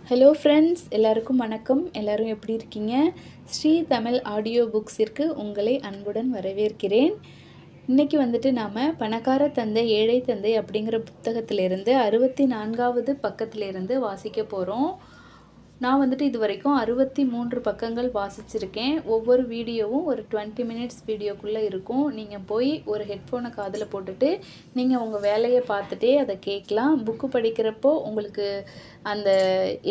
Hello friends, எல்லாருக்கும் வணக்கம். எல்லோரும் எப்படி இருக்கீங்க? ஸ்ரீ தமிழ் ஆடியோ புக்ஸிற்கு உங்களை அன்புடன் வரவேற்கிறேன். இன்றைக்கி நாம் பணக்கார தந்தை ஏழை தந்தை அப்படிங்கிற புத்தகத்திலிருந்து 64வது பக்கத்திலிருந்து வாசிக்க போகிறோம். நான் இது வரைக்கும் 63 பக்கங்கள் வாசிச்சிருக்கேன். ஒவ்வொரு வீடியோவும் ஒரு 20 மினிட்ஸ் வீடியோக்குள்ளே இருக்கும். நீங்கள் போய் ஒரு ஹெட்ஃபோனை காதில் போட்டுட்டு நீங்கள் உங்கள் வேலையை பார்த்துட்டே அதை கேட்கலாம். புக்கு படிக்கிறப்போ உங்களுக்கு அந்த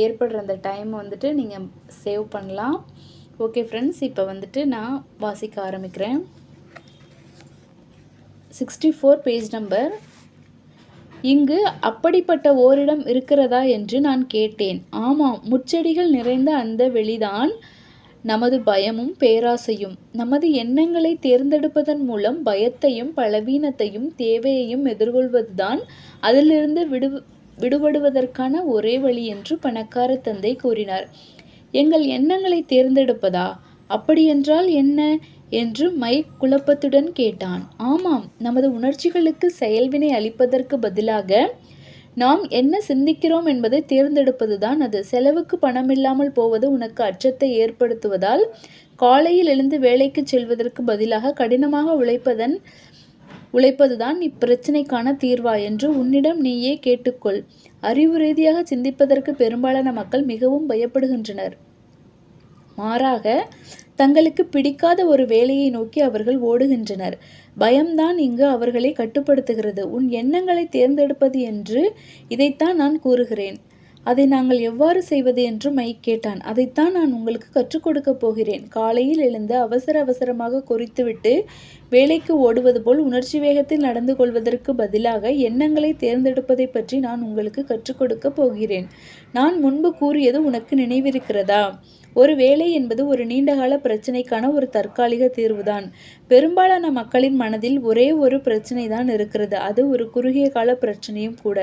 ஏற்படுற அந்த டைம் நீங்கள் சேவ் பண்ணலாம். ஓகே ஃப்ரெண்ட்ஸ், இப்போ நான் வாசிக்க ஆரம்பிக்கிறேன். 64 பேஜ் நம்பர். இங்கு அப்படிப்பட்ட ஓரிடம் இருக்கிறதா என்று நான் கேட்டேன். ஆமாம், முச்செடிகள் நிறைந்த அந்த வெளிதான் நமது பயமும் பேராசையும். நமது எண்ணங்களை தேர்ந்தெடுப்பதன் மூலம் பயத்தையும் பலவீனத்தையும் தேவையையும் எதிர்கொள்வதுதான் அதிலிருந்து விடுபடுவதற்கான ஒரே வழி என்று பணக்கார தந்தை கூறினார். எங்கள் எண்ணங்களை தேர்ந்தெடுப்பதா? அப்படியென்றால் என்ன என்று மைக் குழப்பத்துடன் கேட்டான். ஆமாம், நமது உணர்ச்சிகளுக்கு செயல்வினை அளிப்பதற்கு பதிலாக நாம் என்ன சிந்திக்கிறோம் என்பதை தேர்ந்தெடுப்பதுதான் அது. செலவுக்கு பணமில்லாமல் போவது உனக்கு அச்சத்தை ஏற்படுத்துவதால் காலையில் எழுந்து வேலைக்கு செல்வதற்கு பதிலாக கடினமாக உழைப்பதுதான் இப்பிரச்சனைக்கான தீர்வா என்று உன்னிடம் நீயே கேட்டுக்கொள். அறிவு ரீதியாக சிந்திப்பதற்கு பெரும்பாலான மக்கள் மிகவும் பயப்படுகின்றனர். மாறாக தங்களுக்கு பிடிக்காத ஒரு வேலையை நோக்கி அவர்கள் ஓடுகின்றனர். பயம்தான் இங்கு அவர்களை கட்டுப்படுத்துகிறது. உன் எண்ணங்களை தேர்ந்தெடுப்பது என்று இதைத்தான் நான் கூறுகிறேன். அதை நாங்கள் எவ்வாறு செய்வது என்று மைக் கேட்டான். அதைத்தான் நான் உங்களுக்கு கற்றுக் கொடுக்கப் போகிறேன். காலையில் எழுந்து அவசரமாக குறித்துவிட்டு வேலைக்கு ஓடுவது போல் உணர்ச்சி வேகத்தில் நடந்து கொள்வதற்கு பதிலாக எண்ணங்களை தேர்ந்தெடுப்பதை பற்றி நான் உங்களுக்கு கற்றுக் கொடுக்கப் போகிறேன். நான் முன்பு கூறியது உனக்கு நினைவிருக்கிறதா? ஒரு வேலை என்பது ஒரு நீண்டகால பிரச்சனைக்கான ஒரு தற்காலிக தீர்வுதான். பெரும்பாலான மக்களின் மனதில் ஒரே ஒரு பிரச்சனை தான் இருக்கிறது. அது ஒரு குறுகிய கால பிரச்சனையும் கூட.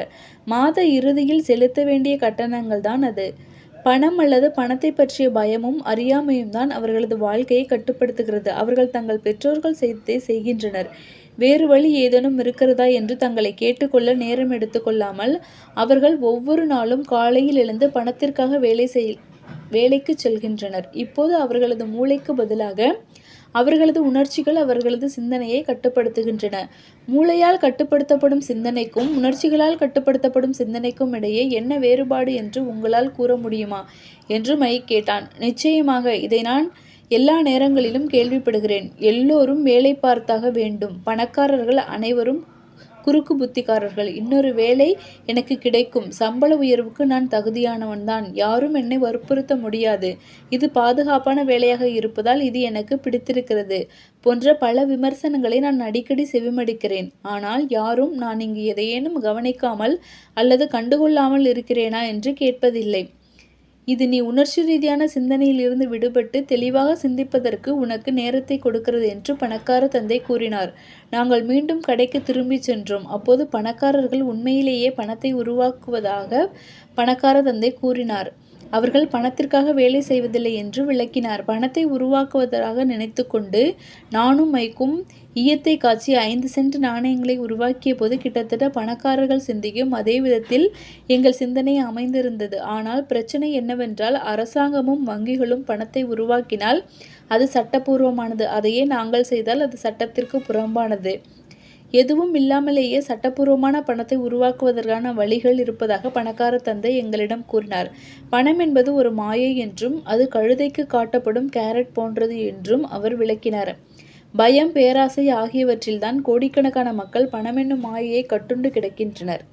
மாத இறுதியில் செலுத்த வேண்டிய கட்டணங்கள் தான் அது. பணம் அல்லது பணத்தை பற்றிய பயமும் அறியாமையும் தான் அவர்களது வாழ்க்கையை கட்டுப்படுத்துகிறது. அவர்கள் தங்கள் பெற்றோர்கள் செய்ததை செய்கின்றனர். வேறு வழி ஏதேனும் இருக்கிறதா என்று தங்களை கேட்டுக்கொள்ள நேரம் எடுத்துக்கொள்ளாமல் அவர்கள் ஒவ்வொரு நாளும் காலையில் எழுந்து பணத்திற்காக வேலைக்கு செல்கின்றனர். இப்போது அவர்களது மூளைக்கு பதிலாக அவர்களது உணர்ச்சிகள் அவர்களது சிந்தனையை கட்டுப்படுத்துகின்றன. மூளையால் கட்டுப்படுத்தப்படும் சிந்தனைக்கும் உணர்ச்சிகளால் கட்டுப்படுத்தப்படும் சிந்தனைக்கும் இடையே என்ன வேறுபாடு என்று உங்களால் கூற முடியுமா என்று மைக் கேட்டான். நிச்சயமாக, இதை நான் எல்லா நேரங்களிலும் கேள்விப்படுகிறேன். எல்லோரும் வேலை பார்த்தாக வேண்டும். பணக்காரர்கள் அனைவரும் குறுக்கு புத்திக்காரர்கள். இன்னொரு வேலை எனக்கு கிடைக்கும். சம்பள உயர்வுக்கு நான் தகுதியானவன்தான். யாரும் என்னை வற்புறுத்த முடியாது. இது பாதுகாப்பான வேலையாக இருப்பதால் இது எனக்கு பிடித்திருக்கிறது போன்ற பல விமர்சனங்களை நான் அடிக்கடி செவிமடுக்கிறேன். ஆனால் யாரும் நான் இங்கு எதையேனும் கவனிக்காமல் அல்லது கண்டுகொள்ளாமல் இருக்கிறேனா என்று கேட்பதில்லை. இது நீ உணர்ச்சி ரீதியான சிந்தனையில் இருந்து விடுபட்டு தெளிவாக சிந்திப்பதற்கு உனக்கு நேரத்தை கொடுக்கிறது என்று பணக்கார தந்தை கூறினார். நாங்கள் மீண்டும் கடைக்கு திரும்பி சென்றோம். அப்போது பணக்காரர்கள் உண்மையிலேயே பணத்தை உருவாக்குவதாக பணக்கார தந்தை கூறினார். அவர்கள் பணத்திற்காக வேலை செய்வதில்லை என்று விளக்கினார். பணத்தை உருவாக்குவதாக நினைத்து கொண்டு நானும் மைக்கும் ஈயத்தை காய்ச்சி 5 சென்ட் நாணயங்களை உருவாக்கிய போது கிட்டத்தட்ட பணக்காரர்கள் சிந்திக்கும் அதே விதத்தில் எங்கள் சிந்தனை அமைந்திருந்தது. ஆனால் பிரச்சனை என்னவென்றால் அரசாங்கமும் வங்கிகளும் பணத்தை உருவாக்கினால் அது சட்டப்பூர்வமானது. அதையே நாங்கள் செய்தால் அது சட்டத்திற்கு புறம்பானது. எதுவும் இல்லாமலேயே சட்டப்பூர்வமான பணத்தை உருவாக்குவதற்கான வழிகள் இருப்பதாக பணக்கார தந்தை எங்களிடம் கூறினார். பணம் என்பது ஒரு மாயை என்றும் அது கழுதைக்கு காட்டப்படும் கேரட் போன்றது என்றும் அவர் விளக்கினார். பயம், பேராசை ஆகியவற்றில்தான் கோடிக்கணக்கான மக்கள் பணமென்னும் மாயையை கட்டுண்டு கிடக்கின்றனர்.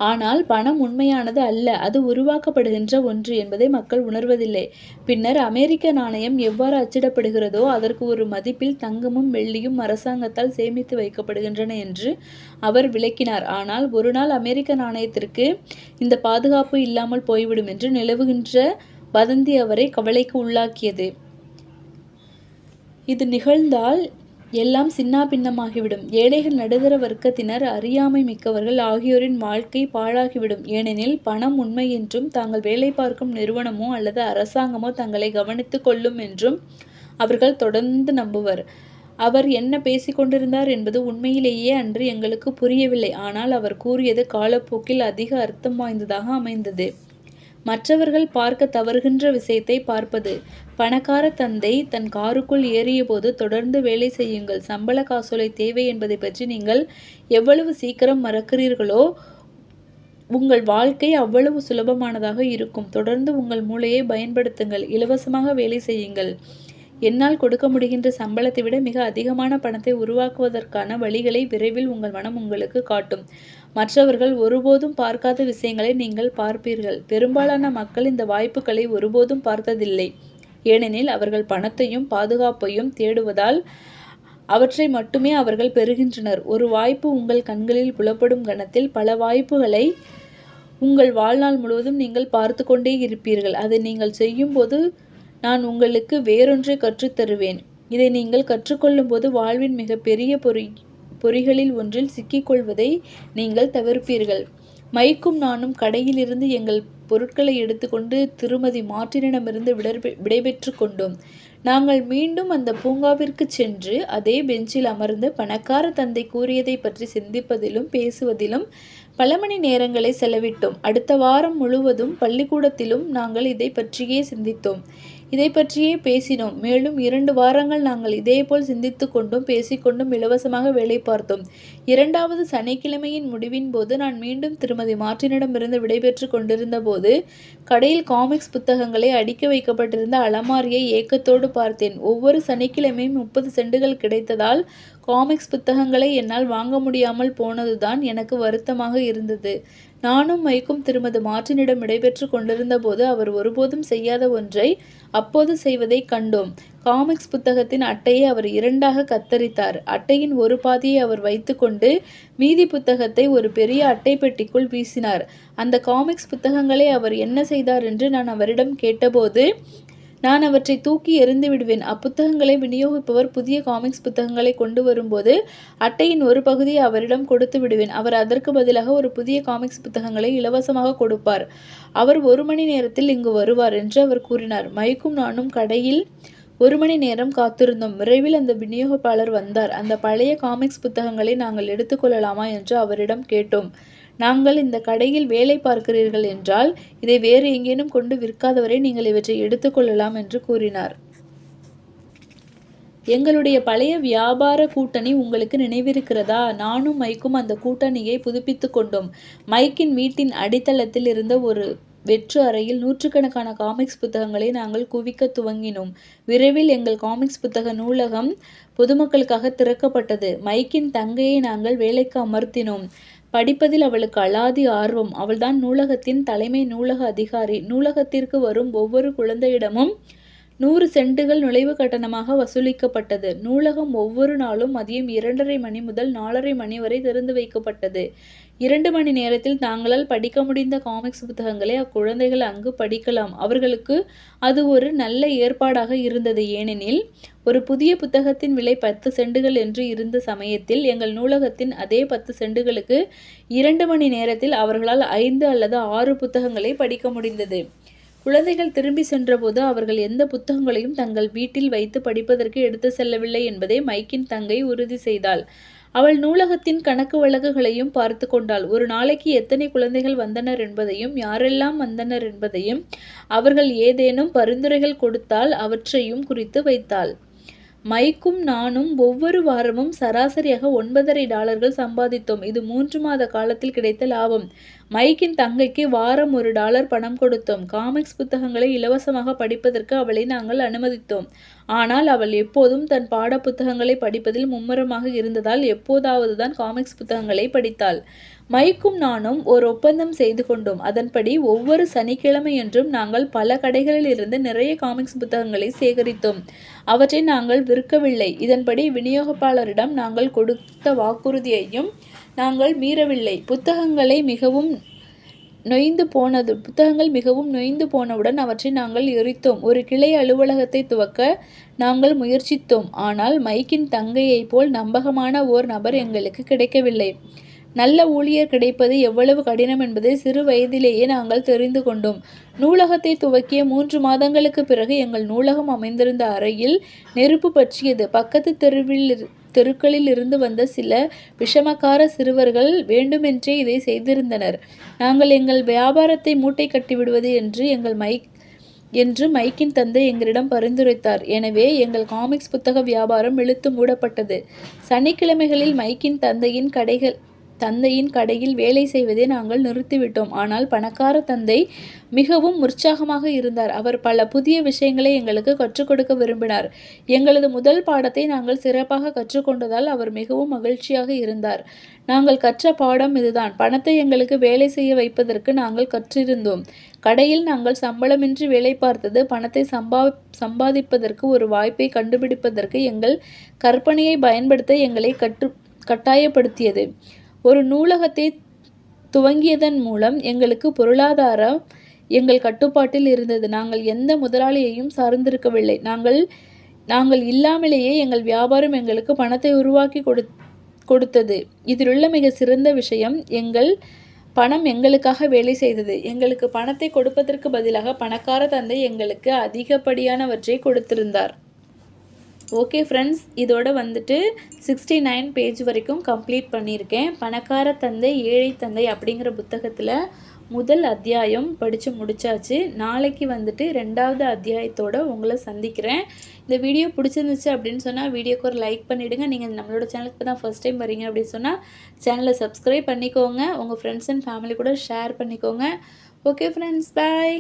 ஆனால் பணம் உண்மையானது அல்ல, அது உருவாக்கப்படுகின்ற ஒன்று என்பதை மக்கள் உணர்வதில்லை. பின்னர் அமெரிக்க நாணயம் எவ்வாறு அச்சிடப்படுகிறதோ அதற்கு ஒரு மதிப்பில் தங்கமும் வெள்ளியும் அரசாங்கத்தால் சேமித்து வைக்கப்படுகின்றன என்று அவர் விளக்கினார். ஆனால் ஒரு நாள் அமெரிக்க நாணயத்திற்கு இந்த பாதுகாப்பு இல்லாமல் போய்விடும் என்று நிலவுகின்ற வதந்தி அவரை கவலைக்கு உள்ளாக்கியது. இது நிகழ்ந்தால் எல்லாம் சின்னாபின்னமாகிவிடும். ஏழைகள், நடுத்தர வர்க்கத்தினர், அறியாமை மிக்கவர்கள் ஆகியோரின் வாழ்க்கை பாழாகிவிடும். ஏனெனில் பணம் உண்மை என்றும் தாங்கள் வேலை பார்க்கும் நிறுவனமோ அல்லது அரசாங்கமோ தங்களை கவனித்து கொள்ளும் என்றும் அவர்கள் தொடர்ந்து நம்புவர். அவர் என்ன பேசிக்கொண்டிருந்தார் என்பது உண்மையிலேயே அன்று எங்களுக்கு புரியவில்லை. ஆனால் அவர் கூறியது காலப்போக்கில் அதிக அர்த்தம் வாய்ந்ததாக அமைந்தது. மற்றவர்கள் பார்க்க தவறுகின்ற விஷயத்தை பார்ப்பது. பணக்கார தந்தை தன் காருக்குள் ஏறியபோது, தொடர்ந்து வேலை செய்யுங்கள், சம்பள காசோலை தேவை என்பதை பற்றி நீங்கள் எவ்வளவு சீக்கிரம் மறக்கிறீர்களோ உங்கள் வாழ்க்கை அவ்வளவு சுலபமானதாக இருக்கும். தொடர்ந்து உங்கள் மூளையை பயன்படுத்துங்கள், இலவசமாக வேலை செய்யுங்கள். என்னால் கொடுக்க முடிகின்ற சம்பளத்தை விட மிக அதிகமான பணத்தை உருவாக்குவதற்கான வழிகளை விரைவில் உங்கள் மனம் உங்களுக்கு காட்டும். மற்றவர்கள் ஒருபோதும் பார்க்காத விஷயங்களை நீங்கள் பார்ப்பீர்கள். பெரும்பாலான மக்கள் இந்த வாய்ப்புகளை ஒருபோதும் பார்த்ததில்லை. ஏனெனில் அவர்கள் பணத்தையும் பாதுகாப்பையும் தேடுவதால் அவற்றை மட்டுமே அவர்கள் பெறுகின்றனர். ஒரு வாய்ப்பு உங்கள் கண்களில் புலப்படும் கணத்தில் பல வாய்ப்புகளை உங்கள் வாழ்நாள் முழுவதும் நீங்கள் பார்த்து கொண்டே இருப்பீர்கள். அதை நீங்கள் செய்யும்போது நான் உங்களுக்கு வேறொன்றை கற்றுத்தருவேன். இதை நீங்கள் கற்றுக்கொள்ளும்போது வாழ்வின் மிக பெரிய பொறிகளில் ஒன்றில் சிக்கிக்கொள்வதை நீங்கள் தவிர்ப்பீர்கள். மைக்கும் நானும் கடையிலிருந்து எங்கள் பொருட்களை எடுத்துக்கொண்டு திருமதி மார்ட்டினிடமிருந்து விடைபெற்று கொண்டோம். நாங்கள் மீண்டும் அந்த பூங்காவிற்கு சென்று அதே பெஞ்சில் அமர்ந்து பணக்கார தந்தை கூறியதை பற்றி சிந்திப்பதிலும் பேசுவதிலும் பல மணி நேரங்களை செலவிட்டோம். அடுத்த வாரம் முழுவதும் பள்ளிக்கூடத்திலும் நாங்கள் இதை பற்றியே சிந்தித்தோம், இதை பற்றியே பேசினோம். மேலும் 2 வாரங்கள் நாங்கள் இதேபோல் சிந்தித்து கொண்டும் பேசிக்கொண்டும் இலவசமாக வேலை பார்த்தோம். 2வது சனிக்கிழமையின் முடிவின் போது நான் மீண்டும் திருமதி மார்ட்டினிடமிருந்து விடைபெற்று கொண்டிருந்த போது கடையில் காமிக்ஸ் புத்தகங்களை அடுக்கி வைக்கப்பட்டிருந்த அலமாரியை ஏக்கத்தோடு பார்த்தேன். ஒவ்வொரு சனிக்கிழமையும் 30 சென்டுகள் கிடைத்ததால் காமிக்ஸ் புத்தகங்களை என்னால் வாங்க முடியாமல் போனதுதான் எனக்கு வருத்தமாக இருந்தது. நானும் மைக்கும் திருமதி மார்ட்டினிடம் விடைபெற்று கொண்டிருந்த போது அவர் ஒருபோதும் செய்யாத ஒன்றை அப்போது செய்வதை கண்டோம். காமிக்ஸ் புத்தகத்தின் அட்டையை அவர் 2ஆக கத்தரித்தார். அட்டையின் ஒரு பாதியை அவர் வைத்துக்கொண்டு மீதி புத்தகத்தை ஒரு பெரிய அட்டை பெட்டிக்குள் வீசினார். அந்த காமிக்ஸ் புத்தகங்களை அவர் என்ன செய்தார் என்று நான் அவரிடம் கேட்டபோது, நான் அவற்றை தூக்கி எறிந்து விடுவேன். அப்புத்தகங்களை விநியோகிப்பவர் புதிய காமிக்ஸ் புத்தகங்களை கொண்டு வரும்போது அட்டையின் ஒரு பகுதியை அவரிடம் கொடுத்து விடுவேன். அவர் அதற்கு பதிலாக ஒரு புதிய காமிக்ஸ் புத்தகங்களை இலவசமாக கொடுப்பார். அவர் 1 மணி நேரத்தில் இங்கு வருவார் என்று அவர் கூறினார். மைக்கும் நானும் கடையில் 1 மணி நேரம் காத்திருந்தோம். விரைவில் அந்த விநியோகிப்பாளர் வந்தார். அந்த பழைய காமிக்ஸ் புத்தகங்களை நாங்கள் எடுத்துக்கொள்ளலாமா என்று அவரிடம் கேட்டோம். நாங்கள் இந்த கடையில் வேலை பார்க்கிறீர்கள் என்றால் இதை வேறு எங்கேனும் கொண்டு விற்காதவரை நீங்கள் இவற்றை எடுத்துக்கொள்ளலாம் என்று கூறினார். எங்களுடைய பழைய வியாபார கூட்டணி உங்களுக்கு நினைவிருக்கிறதா? நானும் மைக்கும் அந்த கூட்டணியை புதுப்பித்து கொண்டோம். மைக்கின் வீட்டின் அடித்தளத்தில் இருந்த ஒரு வெற்று அறையில் நூற்றுக்கணக்கான காமிக்ஸ் புத்தகங்களை நாங்கள் குவிக்க துவங்கினோம். விரைவில் எங்கள் காமிக்ஸ் புத்தக நூலகம் பொதுமக்களுக்காக திறக்கப்பட்டது. மைக்கின் தங்கையை நாங்கள் வேலைக்கு அமர்த்தினோம். படிப்பதில் அவளுக்கு அலாதி ஆர்வம். அவள்தான் நூலகத்தின் தலைமை நூலக அதிகாரி. நூலகத்திற்கு வரும் ஒவ்வொரு குழந்தையிடமும் 100 சென்டுகள் நுழைவு கட்டணமாக வசூலிக்கப்பட்டது. நூலகம் ஒவ்வொரு நாளும் மதியம் 2:30 மணி முதல் 4:30 மணி வரை திறந்து வைக்கப்பட்டது. 2 மணி நேரத்தில் தாங்களால் படிக்க முடிந்த காமிக்ஸ் புத்தகங்களை அக்குழந்தைகள் அங்கு படிக்கலாம். அவர்களுக்கு அது ஒரு நல்ல ஏற்பாடாக இருந்தது. ஏனெனில் ஒரு புதிய புத்தகத்தின் விலை 10 சென்டுகள் என்று இருந்த சமயத்தில் எங்கள் நூலகத்தின் அதே 10 சென்டுகளுக்கு 2 மணி நேரத்தில் அவர்களால் 5 அல்லது 6 புத்தகங்களை படிக்க முடிந்தது. குழந்தைகள் திரும்பி சென்றபோது அவர்கள் எந்த புத்தகங்களையும் தங்கள் வீட்டில் வைத்து படிப்பதற்கு எடுத்து செல்லவில்லை என்பதை மைக்கின் தங்கை உறுதி செய்தாள். அவள் நூலகத்தின் கணக்கு வழக்குகளையும் பார்த்து கொண்டாள். ஒரு நாளைக்கு எத்தனை குழந்தைகள் வந்தனர் என்பதையும் யாரெல்லாம் வந்தனர் என்பதையும் அவர்கள் ஏதேனும் பரிந்துரைகள் கொடுத்தால் அவற்றையும் குறித்து வைத்தாள். மைக்கும் நானும் ஒவ்வொரு வாரமும் சராசரியாக $9.50 சம்பாதித்தோம். இது 3 மாத காலத்தில் கிடைத்த லாபம். மைக்கின் தங்கைக்கு வாரம் $1 பணம் கொடுத்தோம். காமிக்ஸ் புத்தகங்களை இலவசமாக படிப்பதற்கு அவளை நாங்கள் அனுமதித்தோம். ஆனால் அவள் எப்போதும் தன் பாட புத்தகங்களை படிப்பதில் மும்முரமாக இருந்ததால் எப்போதாவது தான் காமிக்ஸ் புத்தகங்களை படித்தாள். மைக்கும் நானும் ஒரு ஒப்பந்தம் செய்து கொண்டோம். அதன்படி ஒவ்வொரு சனிக்கிழமையன்றும் நாங்கள் பல கடைகளில் இருந்து நிறைய காமிக்ஸ் புத்தகங்களை சேகரித்தோம். அவற்றை நாங்கள் விற்கவில்லை. இதன்படி விநியோகிப்பாளரிடம் நாங்கள் கொடுத்த வாக்குறுதியையும் நாங்கள் மீறவில்லை. புத்தகங்கள் மிகவும் நொய்ந்து போனவுடன் அவற்றை நாங்கள் எரித்தோம். ஒரு கிளை அலுவலகத்தை துவக்க நாங்கள் முயற்சித்தோம். ஆனால் மைக்கின் தங்கையைப் போல் நம்பகமான ஓர் நபர் எங்களுக்கு கிடைக்கவில்லை. நல்ல ஊழியர் கிடைப்பது எவ்வளவு கடினம் என்பதை சிறு வயதிலேயே நாங்கள் தெரிந்து கொண்டோம். நூலகத்தை துவக்கிய 3 மாதங்களுக்கு பிறகு எங்கள் நூலகம் அமைந்திருந்த அறையில் நெருப்பு பற்றியது. பக்கத்து தெருக்களில் இருந்து வந்த சில விஷமக்கார சிறுவர்கள் வேண்டுமென்றே இதை செய்திருந்தனர். நாங்கள் எங்கள் வியாபாரத்தை மூட்டை கட்டிவிடுவது என்று மைக்கின் தந்தை எங்களிடம் பரிந்துரைத்தார். எனவே எங்கள் காமிக்ஸ் புத்தக வியாபாரம் இழுத்து மூடப்பட்டது. சனிக்கிழமைகளில் மைக்கின் தந்தையின் கடையில் வேலை செய்வதை நாங்கள் நிறுத்திவிட்டோம். ஆனால் பணக்கார தந்தை மிகவும் உற்சாகமாக இருந்தார். அவர் பல புதிய விஷயங்களை எங்களுக்கு கற்றுக் கொடுக்க விரும்பினார். எங்களது முதல் பாடத்தை நாங்கள் சிறப்பாக கற்றுக்கொண்டதால் அவர் மிகவும் மகிழ்ச்சியாக இருந்தார். நாங்கள் கற்ற பாடம் இதுதான். பணத்தை எங்களுக்கு வேலை செய்ய வைப்பதற்கு நாங்கள் கற்றிருந்தோம். கடையில் நாங்கள் சம்பளமின்றி வேலை பார்த்தது பணத்தை சம்பாதிப்பதற்கு ஒரு வாய்ப்பை கண்டுபிடிப்பதற்கு எங்கள் கற்பனையை பயன்படுத்த எங்களை கட்டாயப்படுத்தியது. ஒரு நூலகத்தை துவங்கியதன் மூலம் எங்களுக்கு பொருளாதாரம் எங்கள் கட்டுப்பாட்டில் இருந்தது. நாங்கள் எந்த முதலாளியையும் சார்ந்திருக்கவில்லை. நாங்கள் இல்லாமலேயே எங்கள் வியாபாரம் எங்களுக்கு பணத்தை உருவாக்கி கொடுத்தது. இதிலுள்ள மிக சிறந்த விஷயம், எங்கள் பணம் எங்களுக்காக வேலை செய்தது. எங்களுக்கு பணத்தை கொடுப்பதற்கு பதிலாக பணக்கார தந்தை எங்களுக்கு அதிகப்படியானவற்றை கொடுத்திருந்தார். ஓகே ஃப்ரெண்ட்ஸ், இதோட 69 பேஜ் வரைக்கும் கம்ப்ளீட் பண்ணியிருக்கேன். பணக்கார தந்தை ஏழை தந்தை அப்படிங்கிற புத்தகத்தில் முதல் அத்தியாயம் படித்து முடித்தாச்சு. நாளைக்கு 2வது அத்தியாயத்தோடு உங்களை சந்திக்கிறேன். இந்த வீடியோ பிடிச்சிருந்துச்சு அப்படின்னு சொன்னால் வீடியோக்கு ஒரு லைக் பண்ணிவிடுங்க. நீங்கள் நம்மளோட சேனலுக்கு இப்போ தான் ஃபர்ஸ்ட் டைம் வரீங்க அப்படின்னு சொன்னால் சேனலை சப்ஸ்கிரைப் பண்ணிக்கோங்க. உங்கள் ஃப்ரெண்ட்ஸ் அண்ட் ஃபேமிலி கூட ஷேர் பண்ணிக்கோங்க. ஓகே ஃப்ரெண்ட்ஸ், பாய்.